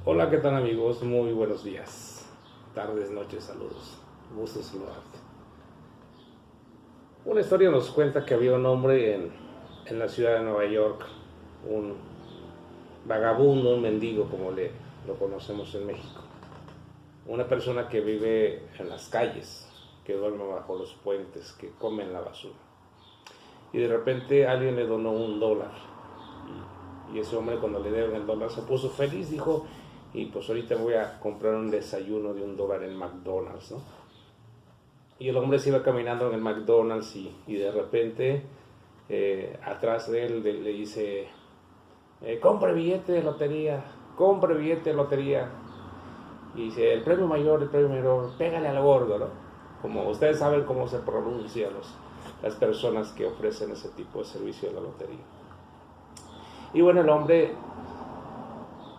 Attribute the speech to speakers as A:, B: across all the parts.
A: Hola, ¿qué tal amigos? Muy buenos días, tardes, noches, saludos. Gusto saludarte. Una historia nos cuenta que había un hombre en la ciudad de Nueva York, un vagabundo, un mendigo como lo conocemos en México. Una persona que vive en las calles, que duerme bajo los puentes, que come en la basura. Y de repente alguien le donó $1. Y ese hombre, cuando le dieron el dólar, se puso feliz, dijo, y pues ahorita voy a comprar un desayuno de $1 en McDonald's, ¿no? Y el hombre se iba caminando en el McDonald's y de repente atrás de él le dice, compre billete de lotería, compre billete de lotería. Y dice, el premio mayor, pégale al gordo, ¿no? Como ustedes saben cómo se pronuncia las personas que ofrecen ese tipo de servicio de la lotería. Y bueno, el hombre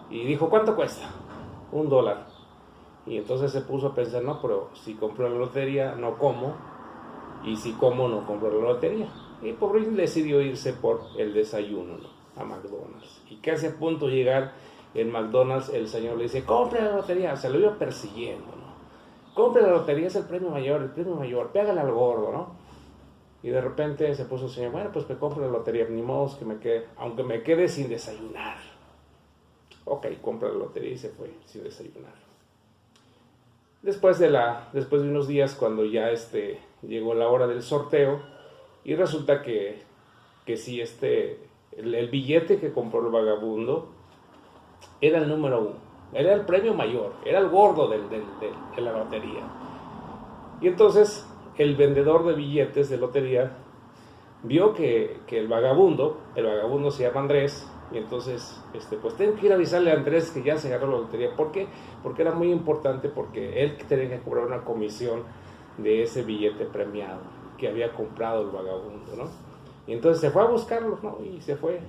A: y dijo, ¿cuánto cuesta? $1. Y entonces se puso a pensar, no, pero si compro la lotería no como, y si como no compro la lotería. Y por fin decidió irse por el desayuno, ¿no?, a McDonald's. Y casi a punto de llegar en McDonald's, el señor le dice, compre la lotería, se lo iba persiguiendo, ¿no? Compre la lotería, es el premio mayor, pégale al gordo, ¿no? Y de repente se puso el señor, bueno, pues me compro la lotería, ni modo que me quede, aunque me quede sin desayunar. Ok, compra la lotería y se fue sin desayunar. Después de unos días, cuando ya llegó la hora del sorteo, y resulta que sí, el billete que compró el vagabundo era el número 1, era el premio mayor, era el gordo de la lotería. Y entonces el vendedor de billetes de lotería vio que el vagabundo se llama Andrés, y entonces pues tengo que ir a avisarle a Andrés que ya se ganó la lotería. ¿Por qué? Porque era muy importante, porque él tenía que cobrar una comisión de ese billete premiado que había comprado el vagabundo, ¿no? Y entonces se fue a buscarlo, ¿no? Y se fue.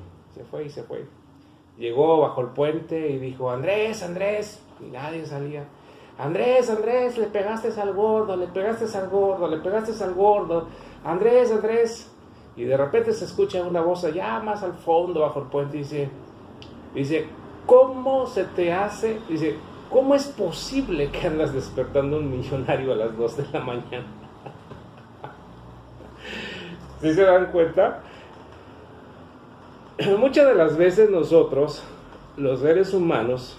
A: Llegó bajo el puente y dijo, Andrés, y nadie salía. Andrés, le pegaste al gordo, Andrés. Y de repente se escucha una voz allá más al fondo, bajo el puente, y dice, ¿cómo se te hace? Dice, ¿cómo es posible que andas despertando a un millonario a las 2 de la mañana? ¿Sí se dan cuenta? Muchas de las veces nosotros, los seres humanos,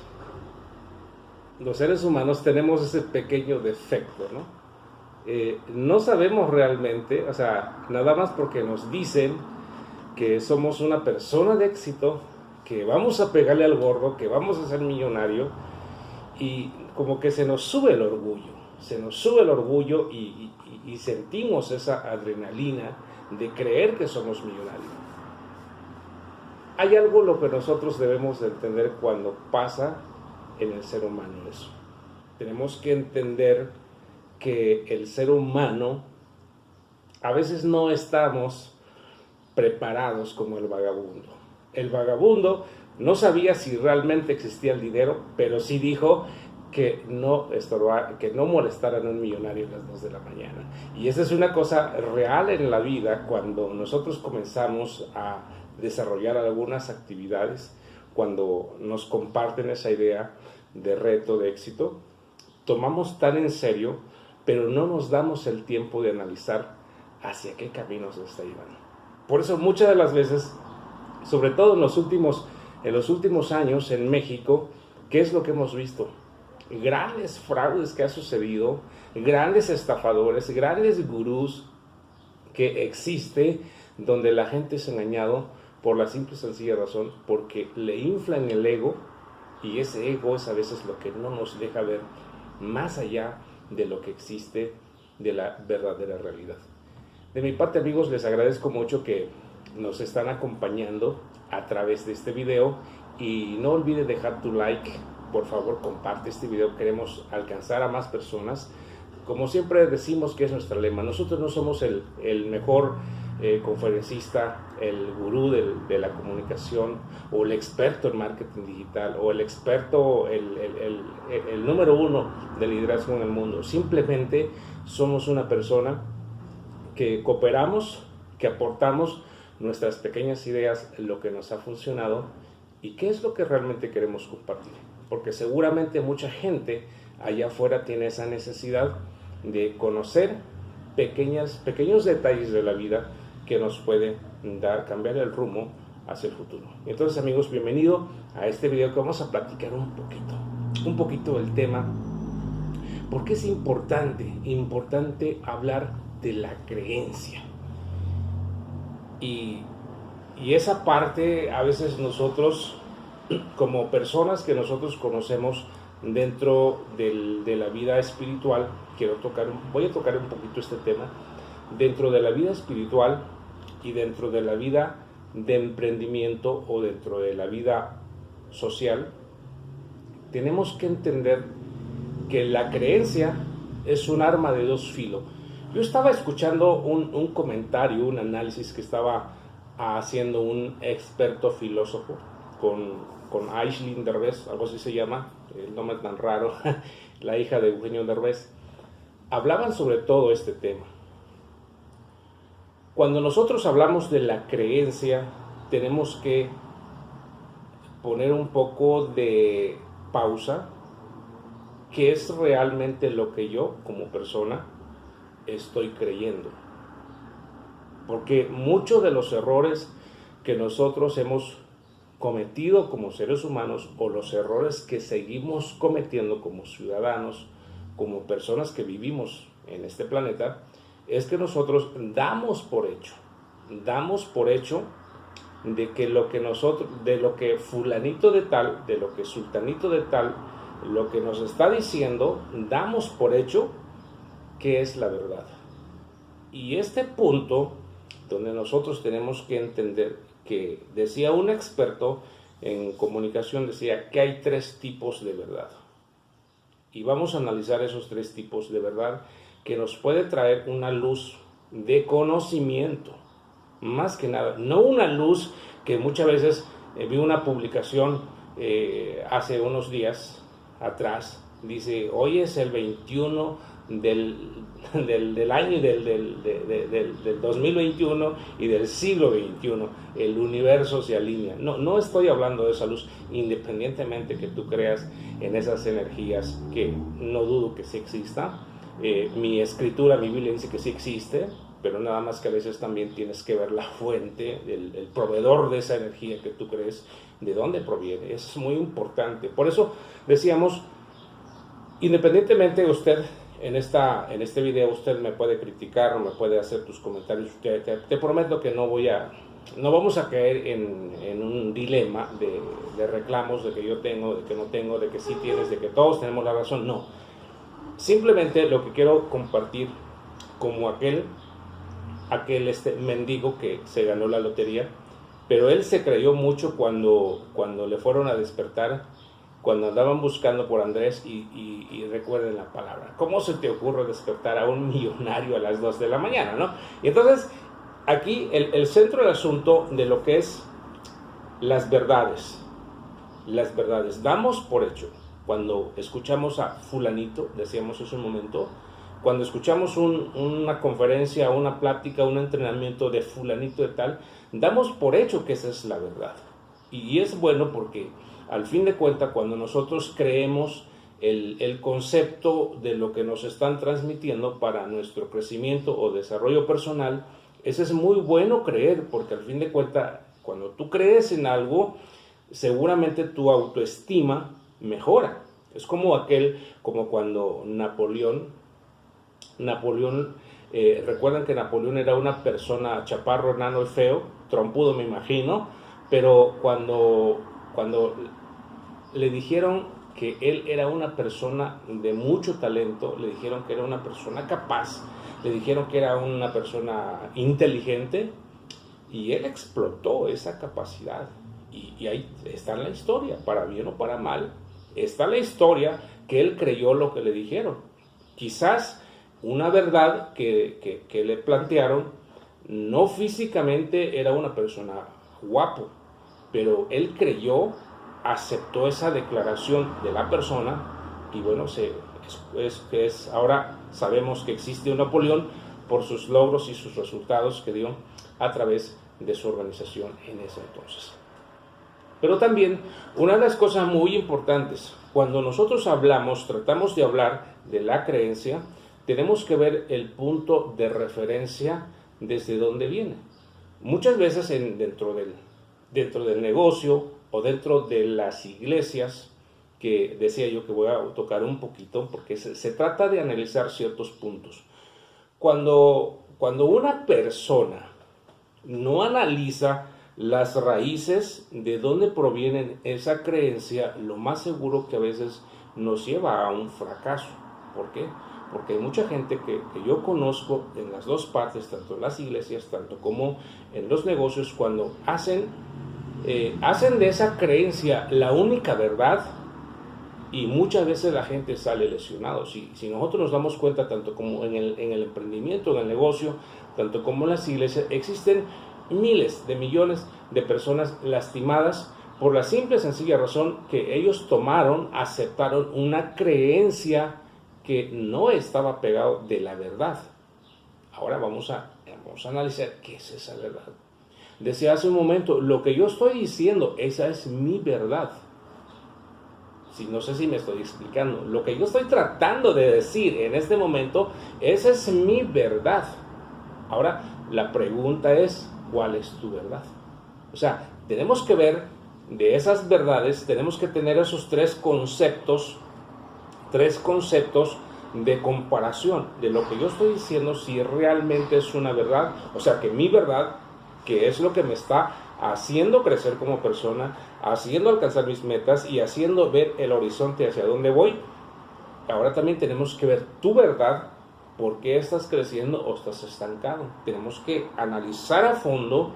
A: tenemos ese pequeño defecto, ¿no? No sabemos realmente, o sea, nada más porque nos dicen que somos una persona de éxito, que vamos a pegarle al gordo, que vamos a ser millonario, y como que se nos sube el orgullo y sentimos esa adrenalina de creer que somos millonarios. Hay algo lo que nosotros debemos de entender cuando pasa en el ser humano eso. Tenemos que entender que el ser humano a veces no estamos preparados como el vagabundo. El vagabundo no sabía si realmente existía el dinero, pero sí dijo que no molestaran a un millonario a las 2 de la mañana. Y esa es una cosa real en la vida. Cuando nosotros comenzamos a desarrollar algunas actividades, cuando nos comparten esa idea de reto, de éxito, tomamos tan en serio, pero no nos damos el tiempo de analizar hacia qué camino se está llevando. Por eso muchas de las veces, sobre todo en los últimos años en México, ¿qué es lo que hemos visto? Grandes fraudes que ha sucedido, grandes estafadores, grandes gurús que existe, donde la gente es engañado por la simple y sencilla razón, porque le inflan el ego, y ese ego es a veces lo que no nos deja ver más allá de lo que existe, de la verdadera realidad. De mi parte, amigos, les agradezco mucho que nos están acompañando a través de este video, y no olviden dejar tu like. Por favor, comparte este video, queremos alcanzar a más personas. Como siempre decimos que es nuestro lema, nosotros no somos el mejor conferencista, el gurú de la comunicación, o el experto en marketing digital, o el experto, el número 1 de liderazgo en el mundo. Simplemente somos una persona que cooperamos, que aportamos nuestras pequeñas ideas, lo que nos ha funcionado y qué es lo que realmente queremos compartir. porque seguramente mucha gente allá afuera tiene esa necesidad de conocer pequeños detalles de la vida que nos pueden cambiar el rumbo hacia el futuro. Entonces, amigos, bienvenido a este video que vamos a platicar un poquito del tema. ¿Por qué es importante hablar de la creencia? Y esa parte, a veces nosotros, como personas que nosotros conocemos dentro de la vida espiritual, voy a tocar un poquito este tema, dentro de la vida espiritual y dentro de la vida de emprendimiento o dentro de la vida social, tenemos que entender que la creencia es un arma de dos filos. Yo estaba escuchando un comentario, un análisis que estaba haciendo un experto filósofo con Aisling Derbez, algo así se llama, el nombre tan raro, la hija de Eugenio Derbez. Hablaban sobre todo este tema. Cuando nosotros hablamos de la creencia, tenemos que poner un poco de pausa. ¿Qué es realmente lo que yo, como persona, estoy creyendo? Porque muchos de los errores que nosotros hemos cometido como seres humanos, o los errores que seguimos cometiendo como ciudadanos, como personas que vivimos en este planeta, es que nosotros damos por hecho de que de lo que fulanito de tal, de lo que sultanito de tal, lo que nos está diciendo, damos por hecho que es la verdad. Y este punto donde nosotros tenemos que entender que, decía un experto en comunicación, decía que hay 3 tipos de verdad. Y vamos a analizar esos 3 tipos de verdad que nos puede traer una luz de conocimiento. Más que nada, no una luz que muchas veces vi una publicación hace unos días atrás, dice, hoy es el 21 del año del 2021 y del siglo XXI, el universo se alinea. No estoy hablando de esa luz, independientemente que tú creas en esas energías, que no dudo que sí exista. Mi escritura, mi Biblia dice que sí existe, pero nada más que a veces también tienes que ver la fuente, el proveedor de esa energía que tú crees, de dónde proviene. Es muy importante. Por eso decíamos, independientemente de usted, en este video usted me puede criticar o me puede hacer tus comentarios. Te prometo que no vamos a caer en un dilema de reclamos de que yo tengo, de que no tengo, de que sí tienes, de que todos tenemos la razón. No. Simplemente lo que quiero compartir, como aquel mendigo que se ganó la lotería, pero él se creyó mucho cuando le fueron a despertar, cuando andaban buscando por Andrés, y recuerden la palabra, ¿cómo se te ocurre despertar a un millonario a las 2 de la mañana, no? Y entonces, aquí el centro del asunto de lo que es las verdades, damos por hecho, cuando escuchamos a fulanito, decíamos hace un momento, cuando escuchamos una conferencia, una plática, un entrenamiento de fulanito de tal, damos por hecho que esa es la verdad. Y es bueno porque, al fin de cuentas, cuando nosotros creemos el concepto de lo que nos están transmitiendo para nuestro crecimiento o desarrollo personal, eso es muy bueno creer, porque al fin de cuentas, cuando tú crees en algo, seguramente tu autoestima mejora. Es como cuando Napoleón, recuerdan que Napoleón era una persona chaparro, enano y feo, trompudo me imagino, pero cuando le dijeron que él era una persona de mucho talento, le dijeron que era una persona capaz, le dijeron que era una persona inteligente, y él explotó esa capacidad. Y ahí está en la historia, para bien o para mal, está la historia que él creyó lo que le dijeron. Quizás una verdad que le plantearon, no físicamente era una persona guapo, pero él creyó, aceptó esa declaración de la persona, y bueno, ahora sabemos que existe un Napoleón por sus logros y sus resultados que dio a través de su organización en ese entonces. Pero también una de las cosas muy importantes, cuando nosotros hablamos, tratamos de hablar de la creencia, tenemos que ver el punto de referencia desde dónde viene. Muchas veces dentro del negocio o dentro de las iglesias, que decía yo que voy a tocar un poquito, porque se trata de analizar ciertos puntos. Cuando una persona no analiza las raíces de dónde provienen esa creencia, lo más seguro que a veces nos lleva a un fracaso. ¿Por qué? Porque hay mucha gente que yo conozco en las dos partes, tanto en las iglesias, tanto como en los negocios, cuando hacen de esa creencia la única verdad, y muchas veces la gente sale lesionado. Si nosotros nos damos cuenta, tanto como en el emprendimiento, en el negocio, tanto como en las iglesias, existen miles de millones de personas lastimadas por la simple y sencilla razón que ellos aceptaron una creencia que no estaba pegado de la verdad. Ahora vamos a analizar qué es esa verdad. Decía hace un momento, lo que yo estoy diciendo, esa es mi verdad. No sé si me estoy explicando. Lo que yo estoy tratando de decir en este momento, esa es mi verdad. Ahora, la pregunta es, ¿cuál es tu verdad? O sea, tenemos que ver de esas verdades, tenemos que tener esos tres conceptos de comparación de lo que yo estoy diciendo, si realmente es una verdad. O sea, que mi verdad, que es lo que me está haciendo crecer como persona, haciendo alcanzar mis metas y haciendo ver el horizonte hacia dónde voy. Ahora también tenemos que ver tu verdad, por qué estás creciendo o estás estancado. Tenemos que analizar a fondo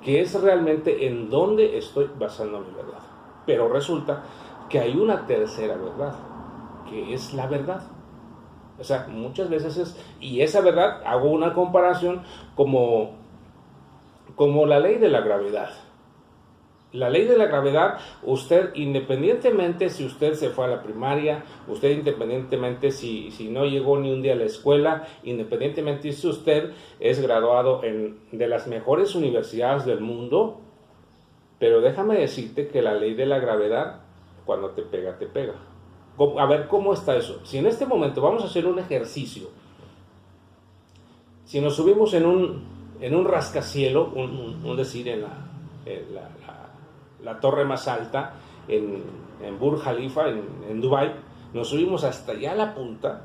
A: qué es realmente en dónde estoy basando mi verdad. Pero resulta que hay una tercera verdad, que es la verdad. O sea, muchas veces y esa verdad, hago una comparación como la ley de la gravedad. La ley de la gravedad, usted independientemente si usted se fue a la primaria, usted independientemente si no llegó ni un día a la escuela, independientemente si usted es graduado de las mejores universidades del mundo, pero déjame decirte que la ley de la gravedad, cuando te pega, te pega. A ver, ¿cómo está eso? Si en este momento vamos a hacer un ejercicio, si nos subimos en un rascacielo, decir, en la torre más alta, en Burj Khalifa, en Dubái, nos subimos hasta allá a la punta,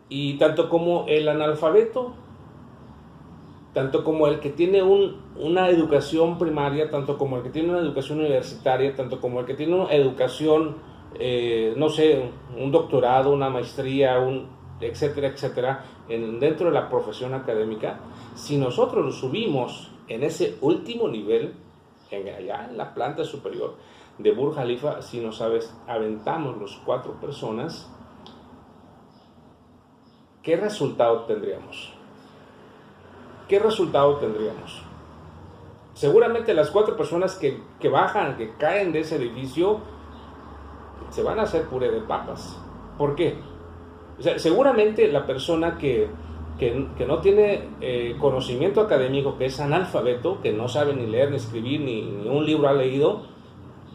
A: y tanto como el analfabeto, tanto como el que tiene una educación primaria, tanto como el que tiene una educación universitaria, tanto como el que tiene una educación, no sé, un doctorado, una maestría, etcétera, etcétera, dentro de la profesión académica, si nosotros nos subimos en ese último nivel, allá en la planta superior de Burj Khalifa, si nos aventamos los 4 personas, ¿qué resultado tendríamos? ¿Qué resultado tendríamos? Seguramente las 4 personas que bajan, que caen de ese edificio, se van a hacer puré de papas. ¿Por qué? O sea, seguramente la persona que no tiene conocimiento académico, que es analfabeto, que no sabe ni leer, ni escribir, ni un libro ha leído,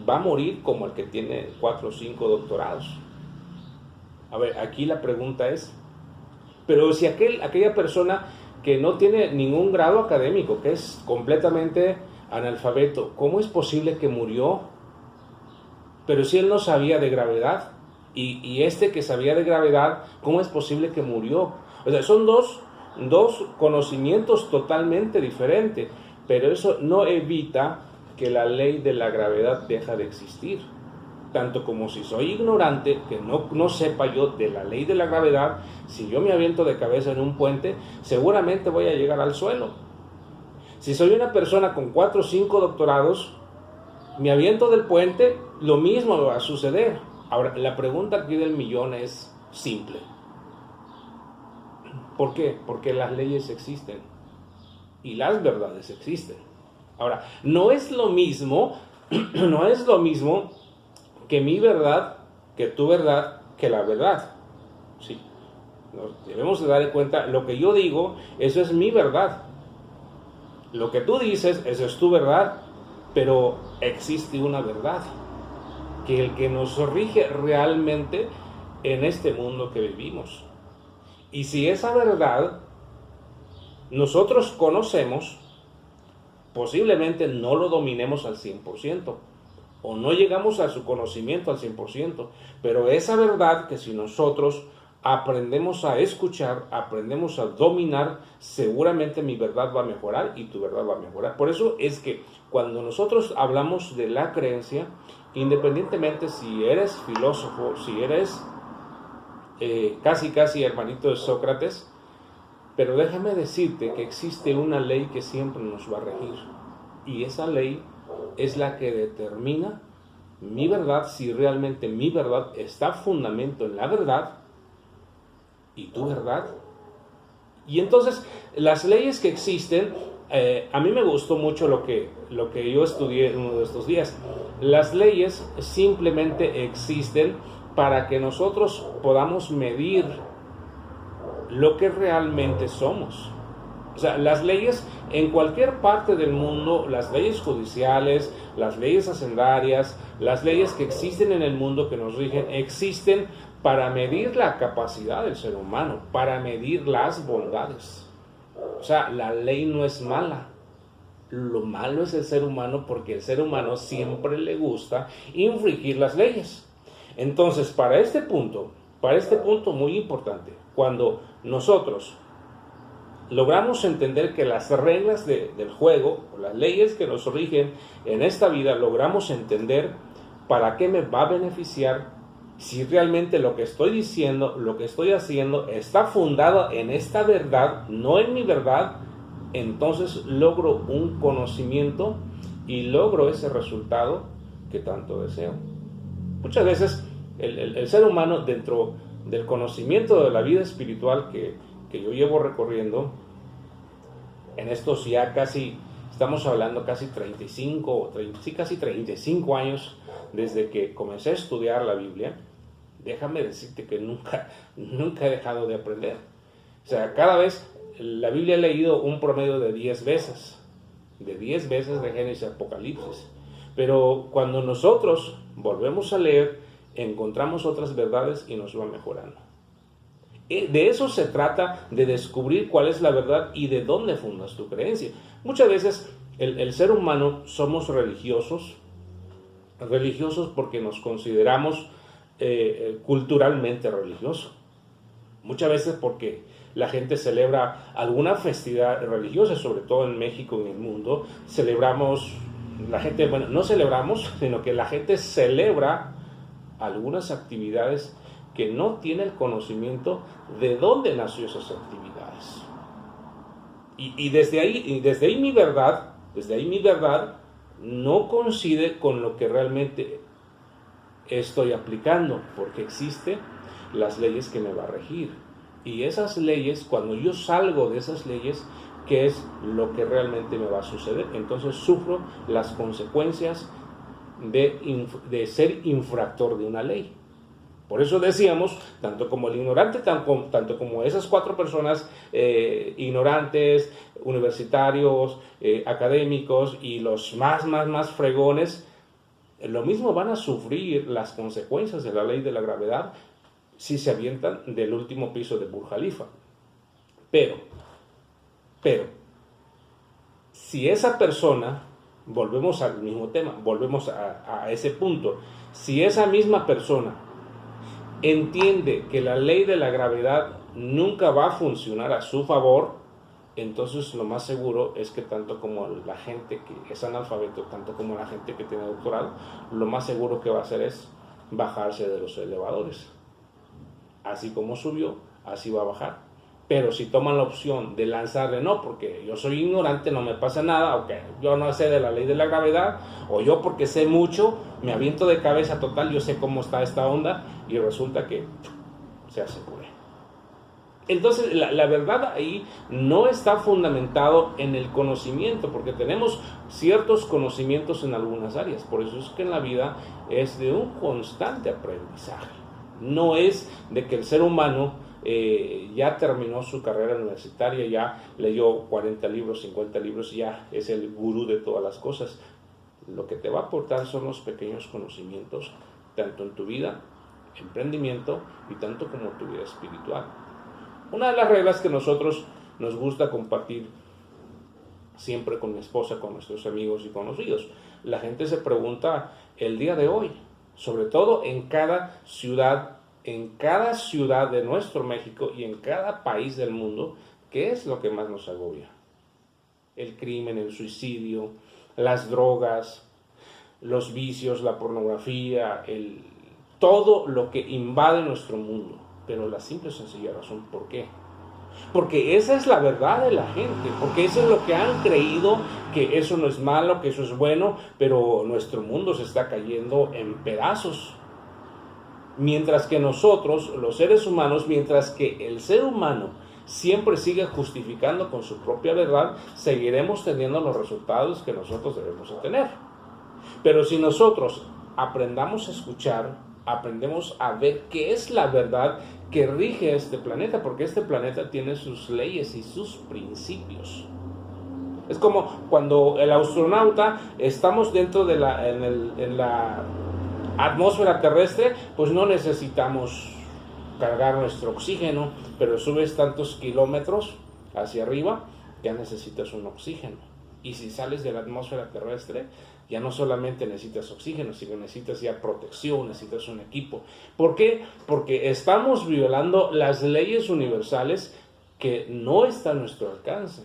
A: va a morir como el que tiene 4 o 5 doctorados. A ver, aquí la pregunta es, pero si aquella persona que no tiene ningún grado académico, que es completamente analfabeto, ¿cómo es posible que murió? Pero si él no sabía de gravedad, y este que sabía de gravedad, ¿cómo es posible que murió? O sea, son dos conocimientos totalmente diferentes, pero eso no evita que la ley de la gravedad deja de existir. Tanto como si soy ignorante, que no sepa yo de la ley de la gravedad, si yo me aviento de cabeza en un puente, seguramente voy a llegar al suelo. Si soy una persona con 4 o 5 doctorados, me aviento del puente, lo mismo va a suceder. Ahora, la pregunta aquí del millón es simple. ¿Por qué? Porque las leyes existen y las verdades existen. Ahora, no es lo mismo que mi verdad, que tu verdad, que la verdad. Sí, nos debemos de dar cuenta, lo que yo digo, eso es mi verdad. Lo que tú dices, eso es tu verdad. pero existe una verdad, que el que nos rige realmente en este mundo que vivimos. Y si esa verdad nosotros conocemos, posiblemente no lo dominemos al 100%, o no llegamos a su conocimiento al 100%, pero esa verdad que si nosotros aprendemos a escuchar, aprendemos a dominar, seguramente mi verdad va a mejorar y tu verdad va a mejorar. Por eso es que cuando nosotros hablamos de la creencia, independientemente si eres filósofo, si eres casi hermanito de Sócrates, pero déjame decirte que existe una ley que siempre nos va a regir, y esa ley es la que determina mi verdad, si realmente mi verdad está fundamento en la verdad y tu verdad. Y entonces las leyes que existen, a mí me gustó mucho lo que yo estudié en uno de estos días. Las leyes simplemente existen para que nosotros podamos medir lo que realmente somos. O sea, las leyes en cualquier parte del mundo, las leyes judiciales, las leyes hacendarias, las leyes que existen en el mundo que nos rigen, existen para medir la capacidad del ser humano, para medir las bondades. O sea, la ley no es mala. Lo malo es el ser humano, porque el ser humano siempre le gusta infringir las leyes. Entonces, para este punto muy importante, cuando nosotros logramos entender que las reglas del juego, o las leyes que nos rigen en esta vida, logramos entender para qué me va a beneficiar, si realmente lo que estoy diciendo, lo que estoy haciendo está fundado en esta verdad, no en mi verdad, entonces logro un conocimiento y logro ese resultado que tanto deseo. Muchas veces el ser humano, dentro del conocimiento de la vida espiritual que yo llevo recorriendo, en estos ya casi, estamos hablando casi 35 años desde que comencé a estudiar la Biblia, déjame decirte que nunca he dejado de aprender. O sea, cada vez la Biblia he leído un promedio de 10 veces, de Génesis a Apocalipsis. Pero cuando nosotros volvemos a leer, encontramos otras verdades y nos va mejorando. De eso se trata, de descubrir cuál es la verdad y de dónde fundas tu creencia. Muchas veces el ser humano somos religiosos porque nos consideramos culturalmente religiosos. Muchas veces porque la gente celebra alguna festividad religiosa, sobre todo en México y en el mundo, no celebramos, sino que la gente celebra algunas actividades que no tiene el conocimiento de dónde nació esas actividades. Y desde ahí mi verdad no coincide con lo que realmente estoy aplicando, porque existen las leyes que me va a regir. Y esas leyes, cuando yo salgo de esas leyes, ¿qué es lo que realmente me va a suceder? Entonces sufro las consecuencias de ser infractor de una ley. Por eso decíamos, tanto como el ignorante, tanto como esas 4 personas ignorantes, universitarios, académicos y los más fregones, lo mismo van a sufrir las consecuencias de la ley de la gravedad si se avientan del último piso de Burj Khalifa. Pero, si esa persona, volvemos al mismo tema, volvemos a ese punto, si esa misma persona entiende que la ley de la gravedad nunca va a funcionar a su favor, entonces lo más seguro es que tanto como la gente que es analfabeto, tanto como la gente que tiene doctorado, lo más seguro que va a hacer es bajarse de los elevadores. Así como subió, así va a bajar. Pero si toman la opción de lanzarle, no, porque yo soy ignorante, no me pasa nada, o que yo no sé de la ley de la gravedad, o yo porque sé mucho, me aviento de cabeza total, yo sé cómo está esta onda, y resulta que se hace puré. Entonces la verdad ahí no está fundamentado en el conocimiento, porque tenemos ciertos conocimientos en algunas áreas. Por eso es que en la vida es de un constante aprendizaje. No es de que el ser humano ya terminó su carrera universitaria, ya leyó 40 libros, 50 libros, ya es el gurú de todas las cosas. Lo que te va a aportar son los pequeños conocimientos, tanto en tu vida, emprendimiento y tanto como tu vida espiritual. Una de las reglas que nosotros nos gusta compartir siempre con mi esposa, con nuestros amigos y conocidos, la gente se pregunta el día de hoy, sobre todo en cada ciudad de nuestro México y en cada país del mundo, ¿qué es lo que más nos agobia? El crimen, el suicidio, las drogas, los vicios, la pornografía, todo lo que invade nuestro mundo. Pero la simple y sencilla razón, ¿por qué? Porque esa es la verdad de la gente, porque eso es lo que han creído, que eso no es malo, que eso es bueno, pero nuestro mundo se está cayendo en pedazos. Mientras que nosotros, los seres humanos, mientras que el ser humano siempre sigue justificando con su propia verdad, seguiremos teniendo los resultados que nosotros debemos de tener. Pero si nosotros aprendamos a escuchar, aprendemos a ver qué es la verdad que rige este planeta, porque este planeta tiene sus leyes y sus principios. Es como cuando el astronauta, estamos dentro de en la atmósfera terrestre, pues no necesitamos cargar nuestro oxígeno, pero subes tantos kilómetros hacia arriba, ya necesitas un oxígeno. Y si sales de la atmósfera terrestre, ya no solamente necesitas oxígeno, sino necesitas ya protección, necesitas un equipo. ¿Por qué? Porque estamos violando las leyes universales que no están a nuestro alcance.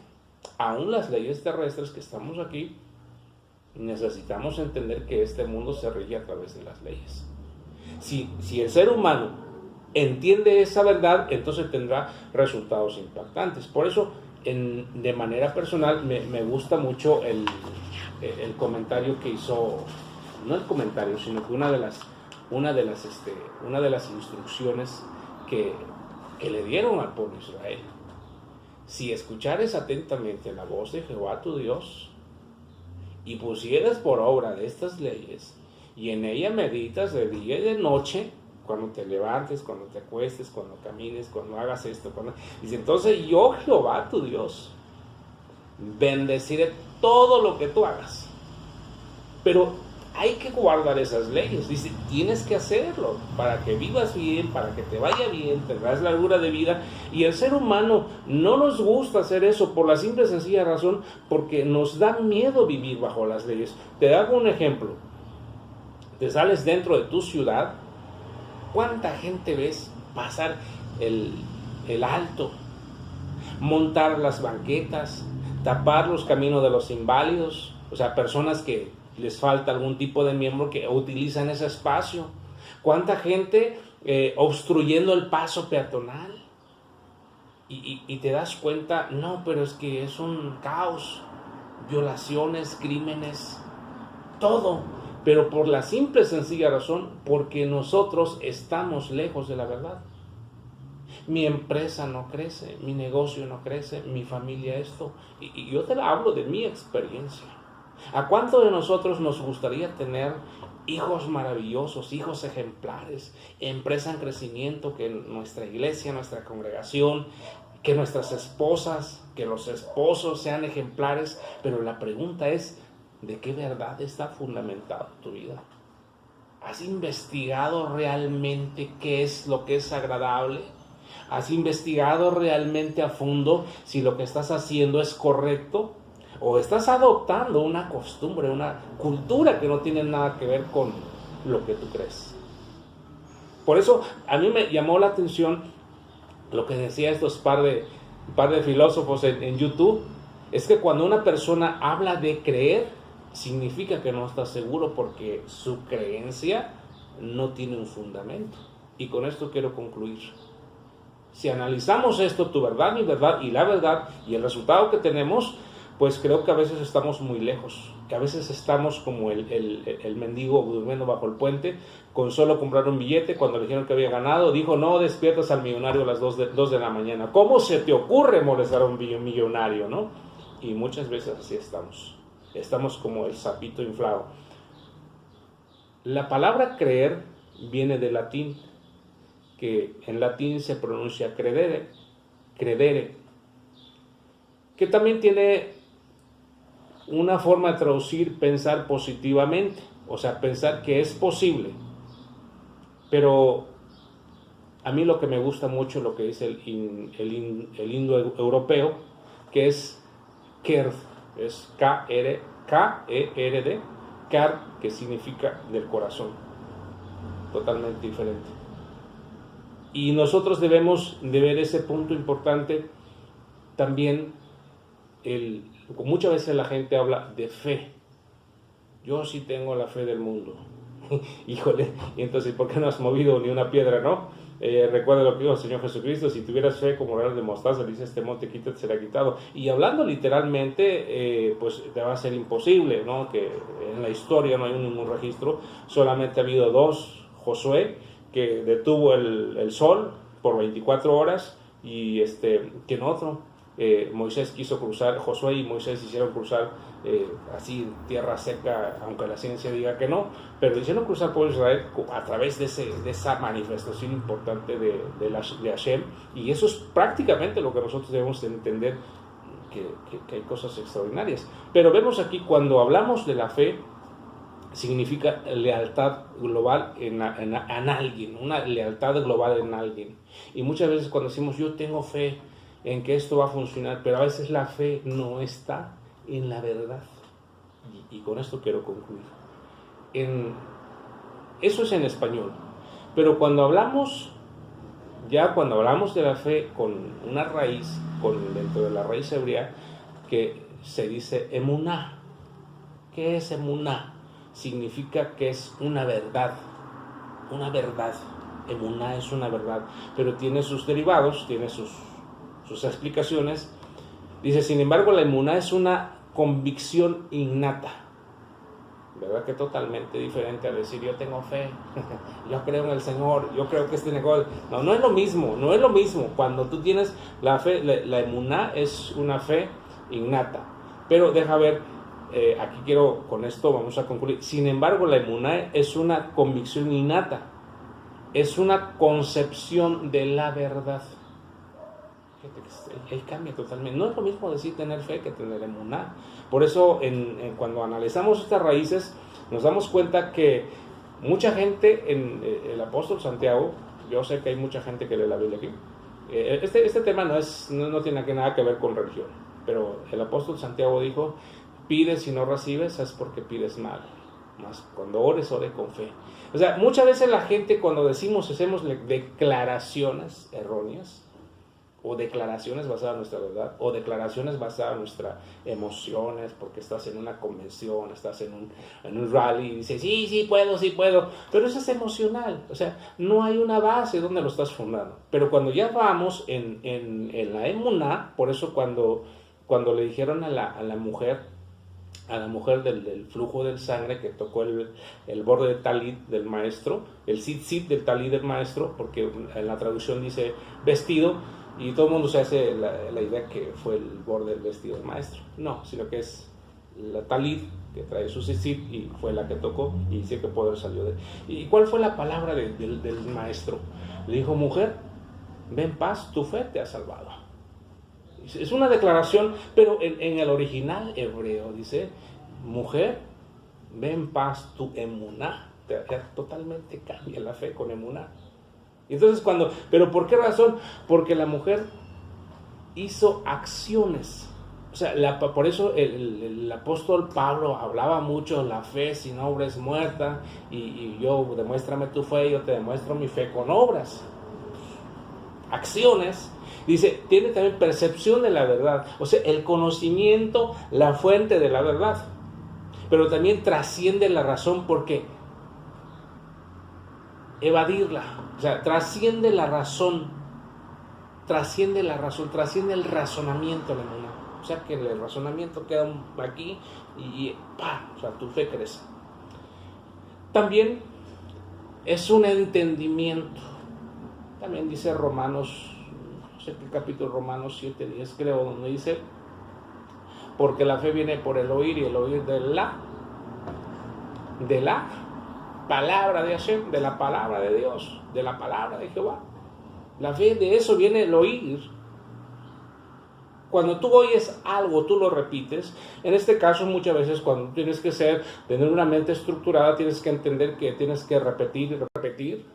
A: Aún las leyes terrestres que estamos aquí, necesitamos entender que este mundo se rige a través de las leyes. Si el ser humano entiende esa verdad, entonces tendrá resultados impactantes. Por eso, de manera personal, me gusta mucho el comentario que hizo, no el comentario, sino que una de las instrucciones que le dieron al pueblo de Israel. Si escuchares atentamente la voz de Jehová tu Dios, y pusieras por obra de estas leyes, y en ella meditas de día y de noche, cuando te levantes, cuando te acuestes, cuando camines, cuando hagas esto, dice, entonces yo, Jehová tu Dios, bendeciré todo lo que tú hagas. Pero hay que guardar esas leyes. Dice, tienes que hacerlo para que vivas bien, para que te vaya bien, tendrás largura de vida. Y el ser humano no nos gusta hacer eso por la simple y sencilla razón, porque nos da miedo vivir bajo las leyes. Te hago un ejemplo. Te sales dentro de tu ciudad, ¿cuánta gente ves pasar el alto, montar las banquetas, tapar los caminos de los inválidos? O sea, personas que les falta algún tipo de miembro que utilizan ese espacio. ¿Cuánta gente obstruyendo el paso peatonal? Y te das cuenta, no, pero es que es un caos, violaciones, crímenes, todo. Pero por la simple y sencilla razón, porque nosotros estamos lejos de la verdad. Mi empresa no crece, mi negocio no crece, mi familia esto. Y yo te hablo de mi experiencia. ¿A cuánto de nosotros nos gustaría tener hijos maravillosos, hijos ejemplares, empresa en crecimiento, que nuestra iglesia, nuestra congregación, que nuestras esposas, que los esposos sean ejemplares? Pero la pregunta es, ¿de qué verdad está fundamentada tu vida? ¿Has investigado realmente qué es lo que es agradable? ¿Has investigado realmente a fondo si lo que estás haciendo es correcto? ¿O estás adoptando una costumbre, una cultura que no tiene nada que ver con lo que tú crees? Por eso a mí me llamó la atención lo que decía estos par de filósofos en YouTube. Es que cuando una persona habla de creer, significa que no está seguro, porque su creencia no tiene un fundamento. Y con esto quiero concluir. Si analizamos esto, tu verdad, mi verdad y la verdad, y el resultado que tenemos, pues creo que a veces estamos muy lejos, que a veces estamos como el mendigo durmiendo bajo el puente, con solo comprar un billete. Cuando le dijeron que había ganado, dijo, no despiertas al millonario a las 2 de la mañana. ¿Cómo se te ocurre molestar a un millonario, no? Y muchas veces así estamos como el sapito inflado. La palabra creer viene del latín, que en latín se pronuncia credere, que también tiene una forma de traducir pensar positivamente, o sea, pensar que es posible. Pero a mí lo que me gusta mucho, lo que dice el indoeuropeo, que es Kerd, es K-E-R-D, Kerd, que significa del corazón, totalmente diferente. Y nosotros debemos de ver ese punto importante también. Muchas veces la gente habla de fe. Yo sí tengo la fe del mundo. Híjole, y entonces, ¿por qué no has movido ni una piedra, no? Recuerda lo que dijo el Señor Jesucristo: si tuvieras fe como grano de mostaza, dice este monte, quítate, será quitado. Y hablando literalmente, pues te va a ser imposible, ¿no? Que en la historia no hay ningún registro, solamente ha habido 2, Josué, que detuvo el sol por 24 horas, y que en otro, Moisés quiso cruzar, Josué y Moisés hicieron cruzar así tierra seca, aunque la ciencia diga que no, pero hicieron cruzar por Israel a través de esa manifestación importante de Hashem, y eso es prácticamente lo que nosotros debemos entender, que hay cosas extraordinarias. Pero vemos aquí, cuando hablamos de la fe, significa lealtad global en alguien, una lealtad global en alguien. Y muchas veces cuando decimos yo tengo fe en que esto va a funcionar, pero a veces la fe no está en la verdad. Y con esto quiero concluir. Eso es en español. Pero cuando hablamos de la fe con una raíz, dentro de la raíz hebrea, que se dice emuná. ¿Qué es emuná? Significa que es una verdad. Una verdad. Emuná es una verdad. Pero tiene sus derivados, tiene sus explicaciones. Dice, sin embargo, la emuná es una convicción innata, ¿verdad? Que totalmente diferente a decir yo tengo fe, yo creo en el Señor, yo creo que este negocio. No es lo mismo. Cuando tú tienes la fe, la emuná es una fe innata. Pero deja ver, aquí quiero, con esto vamos a concluir. Sin embargo, la emuná es una convicción innata, es una concepción de la verdad. Ahí cambia totalmente. No es lo mismo decir tener fe que tener emuná. Por eso cuando analizamos estas raíces nos damos cuenta que mucha gente, el apóstol Santiago, yo sé que hay mucha gente que lee la Biblia aquí, este tema no tiene nada que ver con religión, pero el apóstol Santiago dijo: pides y no recibes, es porque pides mal. Más cuando ores, ore con fe. O sea, muchas veces la gente, cuando hacemos declaraciones erróneas, o declaraciones basadas en nuestra verdad, o declaraciones basadas en nuestras emociones, porque estás en una convención, estás en un rally y dices, sí puedo, pero eso es emocional. O sea, no hay una base donde lo estás fundando. Pero cuando ya vamos en la emuná, por eso cuando le dijeron a la mujer del flujo del sangre, que tocó el borde del talit del maestro, el sit del talit del maestro, porque en la traducción dice vestido, y todo el mundo se hace la idea que fue el borde del vestido del maestro. No, sino que es la talit que trae su sit, y fue la que tocó, y dice que poder salió de él. ¿Y cuál fue la palabra del maestro? Le dijo: mujer, ve en paz, tu fe te ha salvado. Es una declaración, pero en el original hebreo dice: mujer, ve en paz, tu emuná. Totalmente cambia la fe con emuná. Entonces ¿pero por qué razón? Porque la mujer hizo acciones. O sea, por eso el apóstol Pablo hablaba mucho: la fe sin obra es muerta, y yo, demuéstrame tu fe, yo te demuestro mi fe con obras. Acciones. Dice, tiene también percepción de la verdad, o sea, el conocimiento, la fuente de la verdad, pero también trasciende la razón, porque evadirla, o sea, trasciende la razón, trasciende el razonamiento, o sea, que el razonamiento queda aquí y o sea, tu fe crece. También es un entendimiento. También dice Romanos, no sé qué capítulo, Romanos 7:10 creo, donde dice: porque la fe viene por el oír, y el oír de la palabra de Hashem, de la palabra de Dios, de la palabra de Jehová. La fe, de eso viene el oír. cuando tú oyes algo, tú lo repites. En este caso, muchas veces cuando tienes que tener una mente estructurada, tienes que entender que tienes que repetir y repetir,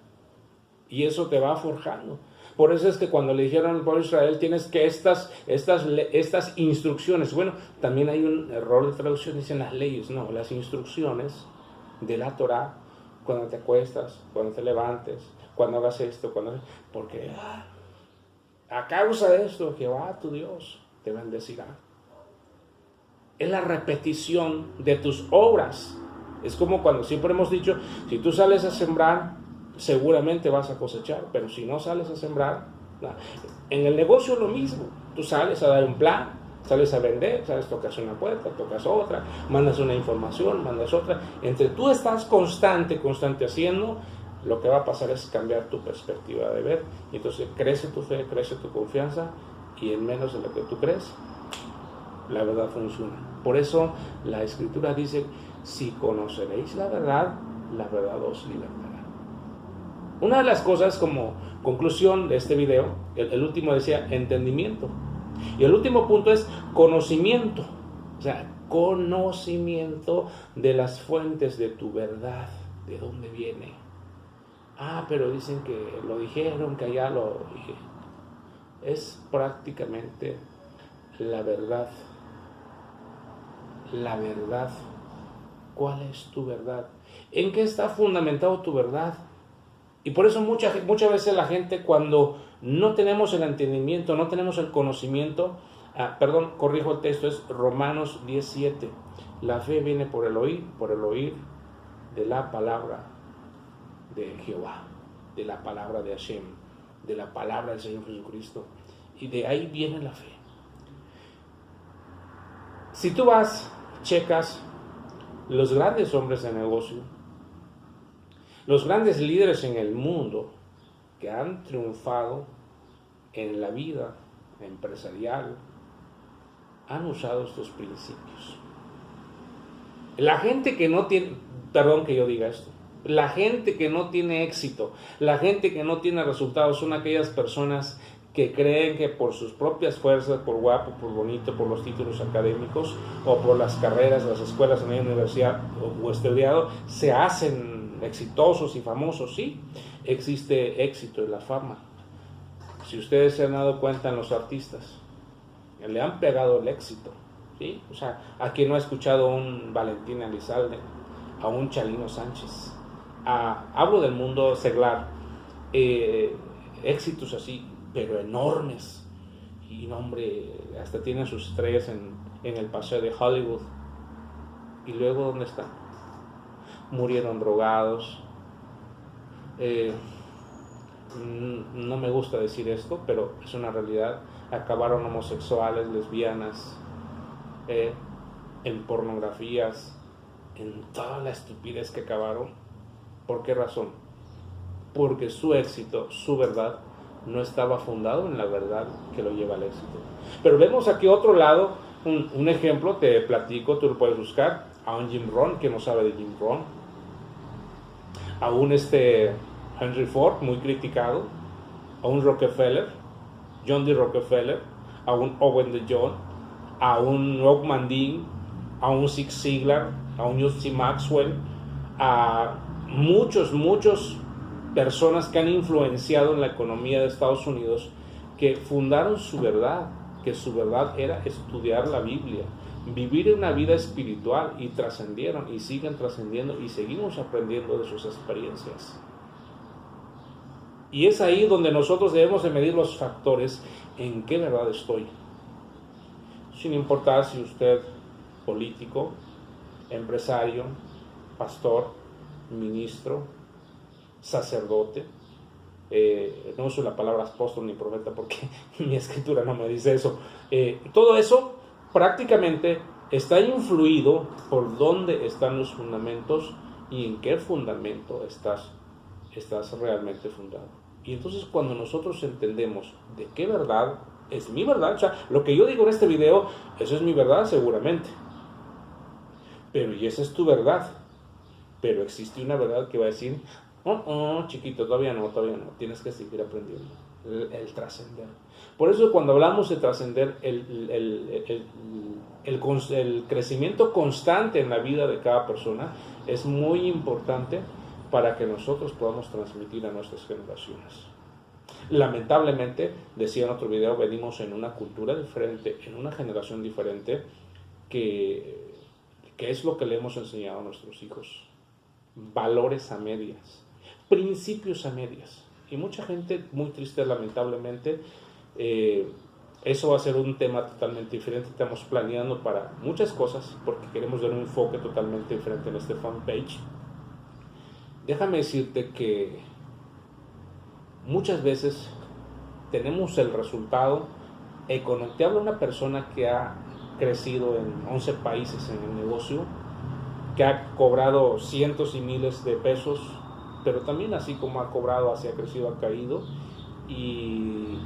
A: y eso te va forjando. Por eso es que cuando le dijeron al pueblo de Israel, tienes que estas instrucciones, bueno, también hay un error de traducción, dicen las leyes, no, las instrucciones de la Torah, cuando te acuestas, cuando te levantes, cuando hagas esto, porque a causa de esto, Jehová tu Dios te bendecirá. Es la repetición de tus obras. Es como cuando siempre hemos dicho, si tú sales a sembrar, seguramente vas a cosechar, pero si no sales a sembrar, nada. En el negocio lo mismo, tú sales a dar un plan, sales a vender, tocas una puerta, tocas otra, mandas una información, mandas otra. Entre tú estás constante haciendo, lo que va a pasar es cambiar tu perspectiva de ver, y entonces crece tu fe, crece tu confianza, y en menos de lo que tú crees, la verdad funciona. Por eso la Escritura dice, si conoceréis la verdad os libertará. Una de las cosas, como conclusión de este video, el último decía entendimiento, y el último punto es conocimiento, o sea, conocimiento de las fuentes de tu verdad, de dónde viene. Pero dicen que lo dijeron, que allá lo dije. Es prácticamente la verdad. La verdad. ¿Cuál es tu verdad? ¿En qué está fundamentado tu verdad? Y por eso muchas veces la gente, cuando no tenemos el entendimiento, no tenemos el conocimiento, corrijo el texto, es Romanos 10:7. La fe viene por el oír de la palabra de Jehová, de la palabra de Hashem, de la palabra del Señor Jesucristo. Y de ahí viene la fe. Si tú checas los grandes hombres de negocio, los grandes líderes en el mundo que han triunfado en la vida empresarial, han usado estos principios. La gente que no tiene, perdón que yo diga esto, la gente que no tiene éxito, la gente que no tiene resultados, son aquellas personas que creen que por sus propias fuerzas, por guapo, por bonito, por los títulos académicos o por las carreras, las escuelas en la universidad o estudiado, se hacen exitosos y famosos. Sí, existe éxito en la fama. Si ustedes se han dado cuenta en los artistas, le han pegado el éxito, ¿sí? O sea, ¿a quien no ha escuchado a un Valentín Elizalde, a un Chalino Sánchez? Hablo del mundo seglar, éxitos así, pero enormes, y no, hombre, hasta tienen sus estrellas en el paseo de Hollywood. Y luego, ¿dónde están? Murieron drogados. No me gusta decir esto, pero es una realidad. Acabaron homosexuales, lesbianas, en pornografías, en toda la estupidez que acabaron. ¿Por qué razón? Porque su éxito, su verdad, no estaba fundado en la verdad que lo lleva al éxito. Pero vemos aquí otro lado, un ejemplo, te platico, tú lo puedes buscar, a un Jim Rohn, que no sabe de Jim Rohn, a un Henry Ford, muy criticado, a un Rockefeller, John D. Rockefeller, a un Owen de John, a un Ockman Dean, a un Zig Ziglar, a un Justin Maxwell, a muchos personas que han influenciado en la economía de Estados Unidos, que fundaron su verdad, que su verdad era estudiar la Biblia, vivir una vida espiritual, y trascendieron y siguen trascendiendo y seguimos aprendiendo de sus experiencias. Y es ahí donde nosotros debemos de medir los factores en qué verdad estoy, sin importar si usted político, empresario, pastor, ministro, sacerdote, no uso la palabra apóstol ni profeta porque mi escritura no me dice eso. Todo eso prácticamente está influido por dónde están los fundamentos y en qué fundamento estás realmente fundado. Y entonces, cuando nosotros entendemos de qué verdad es mi verdad, o sea, lo que yo digo en este video, eso es mi verdad seguramente, pero y esa es tu verdad, pero existe una verdad que va a decir, chiquito, todavía no, tienes que seguir aprendiendo. el trascender. Por eso cuando hablamos de trascender, el crecimiento constante en la vida de cada persona es muy importante para que nosotros podamos transmitir a nuestras generaciones. Lamentablemente, decía en otro video, venimos en una cultura diferente, en una generación diferente, que es lo que le hemos enseñado a nuestros hijos. Valores a medias, principios a medias. Y mucha gente, muy triste lamentablemente, eso va a ser un tema totalmente diferente. Estamos planeando para muchas cosas porque queremos dar un enfoque totalmente diferente en este fanpage. Déjame decirte que muchas veces tenemos el resultado económico. Te habla una persona que ha crecido en 11 países en el negocio, que ha cobrado cientos y miles de pesos, pero también así como ha cobrado, así ha crecido, ha caído, y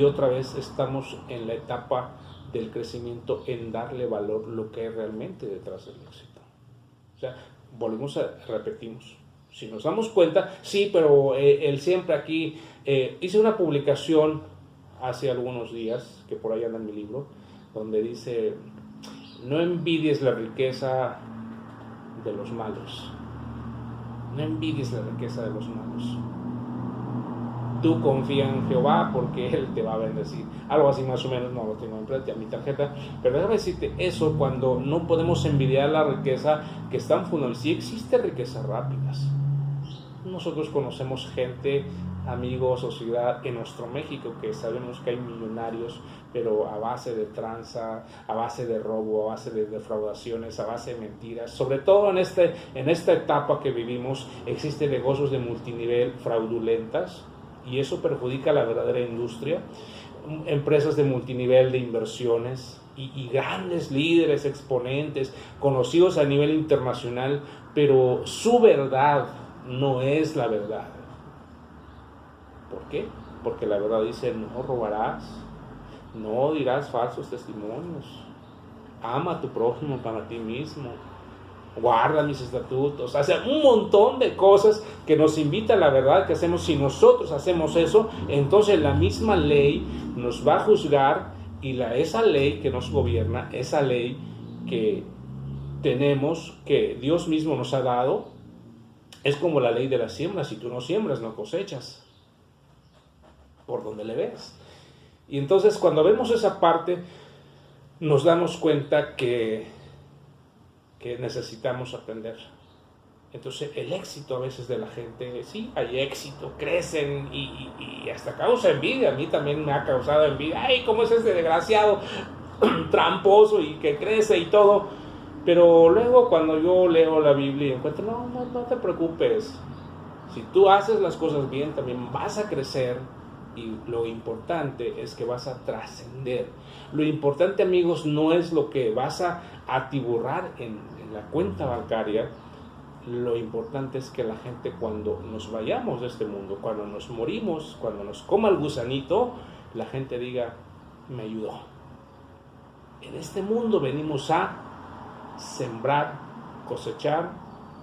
A: otra vez estamos en la etapa del crecimiento, en darle valor lo que es realmente detrás del éxito. O sea, repetimos, si nos damos cuenta, sí, pero él siempre aquí, hice una publicación hace algunos días, que por ahí anda en mi libro, donde dice: no envidies la riqueza de los malos, no envidies la riqueza de los malos, tú confía en Jehová porque Él te va a bendecir. Algo así más o menos, no lo tengo enfrente a mi tarjeta, pero déjame decirte eso, cuando no podemos envidiar la riqueza que están fundadas. Sí existe riquezas rápidas. Nosotros conocemos gente, amigos, sociedad en nuestro México, que sabemos que hay millonarios, pero a base de tranza, a base de robo, a base de defraudaciones, a base de mentiras. Sobre todo en esta etapa que vivimos, existen negocios de multinivel fraudulentas, y eso perjudica la verdadera industria. Empresas de multinivel de inversiones y grandes líderes, exponentes, conocidos a nivel internacional, pero su verdad no es la verdad. ¿Por qué? Porque la verdad dice: no robarás, no dirás falsos testimonios, ama a tu prójimo para ti mismo, guarda mis estatutos. O sea, un montón de cosas que nos invita a la verdad que hacemos. Si nosotros hacemos eso, entonces la misma ley nos va a juzgar, y esa ley que nos gobierna, esa ley que tenemos, que Dios mismo nos ha dado, es como la ley de la siembra. Si tú no siembras, no cosechas. Por donde le ves. Y entonces cuando vemos esa parte, nos damos cuenta que necesitamos aprender. Entonces el éxito a veces de la gente, sí, hay éxito, crecen y hasta causa envidia. A mí también me ha causado envidia. Ay, cómo es este desgraciado tramposo y que crece y todo. Pero luego cuando yo leo la Biblia y encuentro, no te preocupes. Si tú haces las cosas bien, también vas a crecer. Y lo importante es que vas a trascender. Lo importante, amigos, no es lo que vas a atiborrar en la cuenta bancaria. Lo importante es que la gente, cuando nos vayamos de este mundo, cuando nos morimos, cuando nos coma el gusanito, la gente diga: me ayudó. En este mundo venimos a sembrar, cosechar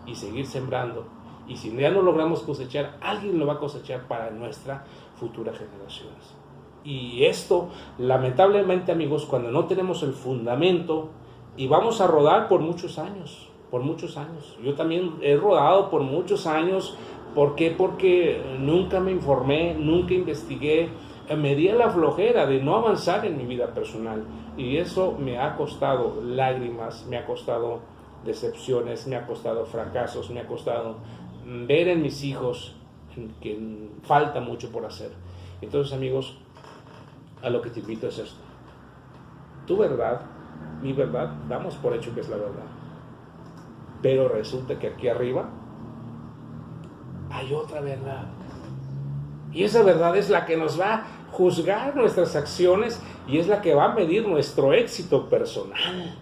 A: y seguir sembrando. Y si ya no logramos cosechar, alguien lo va a cosechar para nuestra futuras generaciones. Y esto, lamentablemente, amigos, cuando no tenemos el fundamento, y vamos a rodar por muchos años. Yo también he rodado por muchos años. ¿Por qué? Porque nunca me informé, nunca investigué, me di a la flojera de no avanzar en mi vida personal. Y eso me ha costado lágrimas, me ha costado decepciones, me ha costado fracasos, me ha costado ver en mis hijos que falta mucho por hacer. Entonces, amigos, a lo que te invito es esto: tu verdad, mi verdad, damos por hecho que es la verdad, pero resulta que aquí arriba hay otra verdad, y esa verdad es la que nos va a juzgar nuestras acciones y es la que va a medir nuestro éxito personal.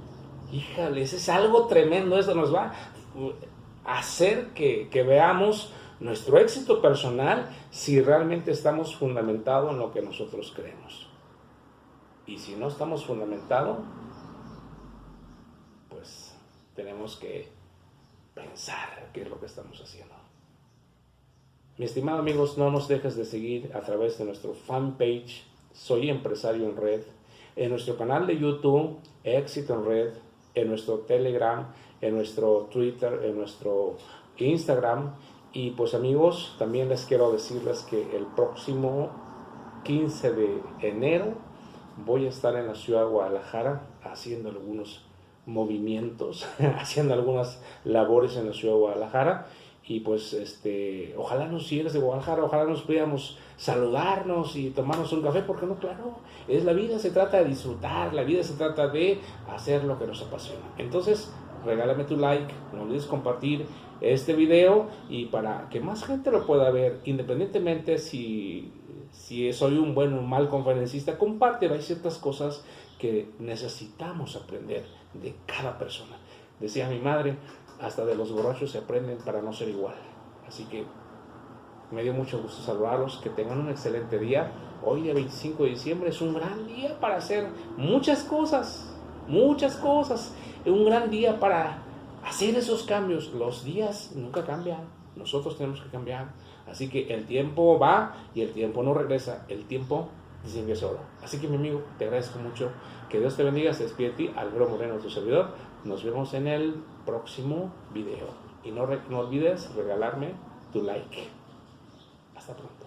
A: Híjale, eso es algo tremendo. Eso nos va a hacer que veamos nuestro éxito personal, si realmente estamos fundamentados en lo que nosotros creemos. Y si no estamos fundamentados, pues tenemos que pensar qué es lo que estamos haciendo. Mi estimado amigos, no nos dejes de seguir a través de nuestro fanpage Soy Empresario en Red, en nuestro canal de YouTube Éxito en Red, en nuestro Telegram, en nuestro Twitter, en nuestro Instagram. Y pues amigos, también les quiero decirles que el próximo 15 de enero voy a estar en la ciudad de Guadalajara haciendo algunos movimientos, haciendo algunas labores en la ciudad de Guadalajara. Y pues ojalá nos si eres de Guadalajara, ojalá nos pudiéramos saludarnos y tomarnos un café, porque no, claro, es la vida, se trata de disfrutar, la vida se trata de hacer lo que nos apasiona. Entonces, regálame tu like, no olvides compartir este video y para que más gente lo pueda ver, independientemente si soy un buen o un mal conferencista, compártelo. Hay ciertas cosas que necesitamos aprender de cada persona. Decía mi madre, hasta de los borrachos se aprenden para no ser igual. Así que me dio mucho gusto saludarlos, que tengan un excelente día. Hoy, día 25 de diciembre, es un gran día para hacer muchas cosas, un gran día para hacer esos cambios. Los días nunca cambian, nosotros tenemos que cambiar. Así que el tiempo va y el tiempo no regresa. El tiempo dicen que es oro. Así que mi amigo, te agradezco mucho. Que Dios te bendiga. Se despide de ti, Alfredo Moreno, tu servidor. Nos vemos en el próximo video. Y no olvides regalarme tu like. Hasta pronto.